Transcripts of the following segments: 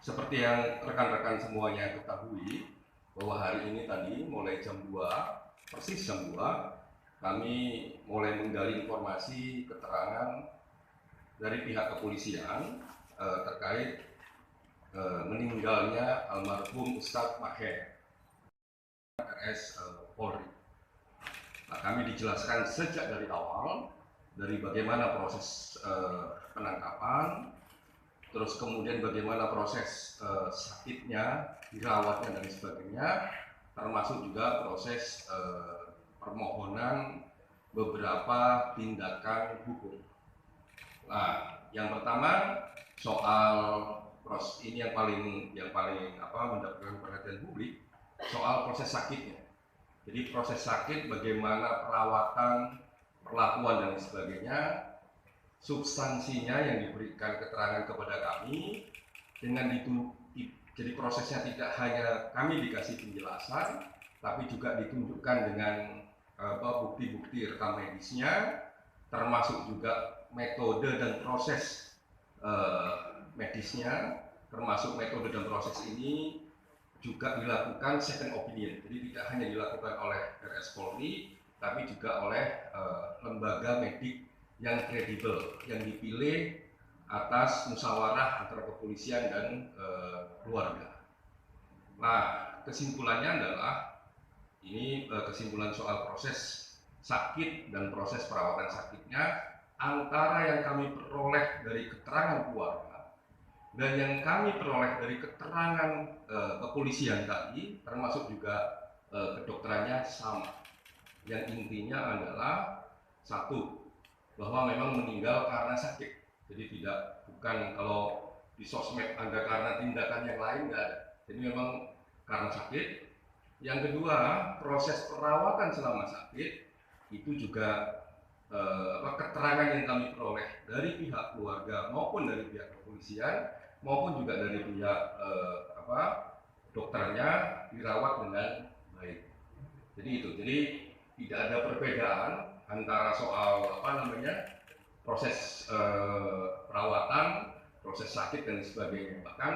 Seperti yang rekan-rekan semuanya ketahui, bahwa hari ini tadi mulai jam 2, persis jam 2, kami mulai menggali informasi keterangan dari pihak kepolisian terkait meninggalnya almarhum Ustadz Maher RS Polri. Nah, kami dijelaskan sejak dari awal dari bagaimana proses penangkapan, terus kemudian bagaimana proses sakitnya, dirawatnya dan sebagainya, termasuk juga proses permohonan beberapa tindakan hukum. Nah, yang pertama soal proses ini yang paling mendapatkan perhatian publik, soal proses sakitnya. Jadi proses sakit, bagaimana perawatan, perlakuan dan sebagainya, substansinya yang diberikan keterangan kepada kami dengan itu. Jadi prosesnya tidak hanya kami dikasih penjelasan, tapi juga ditunjukkan dengan bukti-bukti rekam medisnya, termasuk juga metode dan proses medisnya, termasuk metode dan proses ini juga dilakukan second opinion. Jadi tidak hanya dilakukan oleh RS Polri, tapi juga oleh lembaga medik yang kredibel, yang dipilih atas musyawarah antara kepolisian dan keluarga. Nah, kesimpulannya adalah ini kesimpulan soal proses sakit dan proses perawatan sakitnya, antara yang kami peroleh dari keterangan keluarga dan yang kami peroleh dari keterangan kepolisian tadi, termasuk juga kedokterannya sama. Yang intinya adalah satu, bahwa memang meninggal karena sakit. Jadi bukan kalau di sosmed ada karena tindakan yang lain, nggak ada. Jadi memang karena sakit. Yang kedua, proses perawatan selama sakit itu juga keterangan yang kami peroleh dari pihak keluarga maupun dari pihak kepolisian maupun juga dari pihak dokternya dirawat dengan baik. Jadi itu. Jadi tidak ada perbedaan antara soal proses perawatan, proses sakit dan sebagainya. Bahkan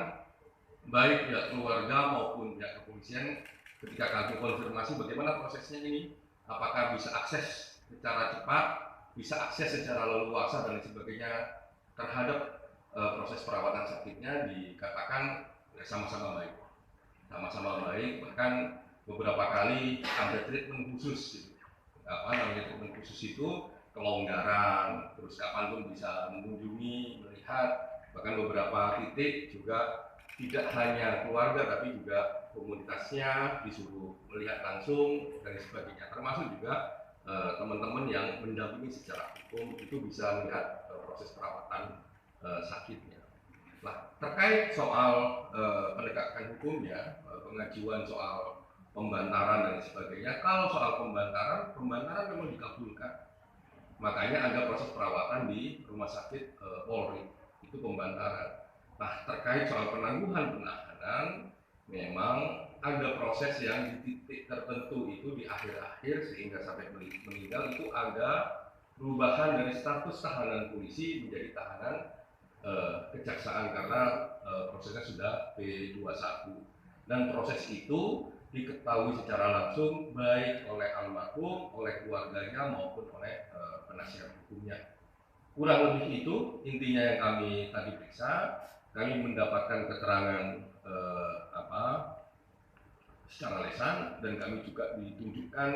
baik pihak keluarga maupun pihak kepolisian ketika kami konfirmasi bagaimana prosesnya ini, apakah bisa akses secara cepat, bisa akses secara leluasa dan sebagainya terhadap proses perawatan sakitnya, dikatakan sama-sama baik. Sama-sama baik, bahkan beberapa kali ada treatment khusus gitu. Treatment khusus itu kelonggaran, terus kapanpun bisa mengunjungi, melihat, bahkan beberapa titik juga tidak hanya keluarga tapi juga komunitasnya disuruh melihat langsung dan sebagainya, termasuk juga teman-teman yang mendampingi secara hukum itu bisa melihat proses perawatan sakitnya. Nah, terkait soal penegakan hukumnya, pengajuan soal pembantaran dan sebagainya, kalau soal pembantaran memang dikabulkan. Makanya ada proses perawatan di rumah sakit Polri, itu pembantaran. Nah, terkait soal penangguhan penahanan, memang ada proses yang di titik tertentu itu di akhir-akhir sehingga sampai meninggal itu ada perubahan dari status tahanan polisi menjadi tahanan kejaksaan karena prosesnya sudah P21, dan proses itu diketahui secara langsung baik oleh almarhum, oleh keluarganya maupun oleh penasihat hukumnya. Kurang lebih itu intinya yang kami tadi periksa. Kami mendapatkan keterangan secara lisan dan kami juga ditunjukkan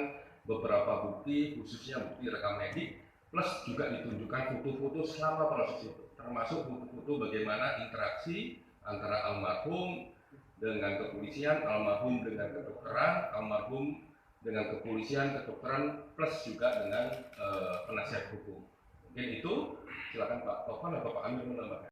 beberapa bukti, khususnya bukti rekam medik, plus juga ditunjukkan foto-foto selama proses itu, termasuk foto-foto bagaimana interaksi antara almarhum dengan kepolisian, almarhum dengan kedokteran, almarhum dengan kepolisian, kedokteran, plus juga dengan penasihat hukum. Mungkin itu, silakan Pak Tovan atau Pak Amir menambahkan.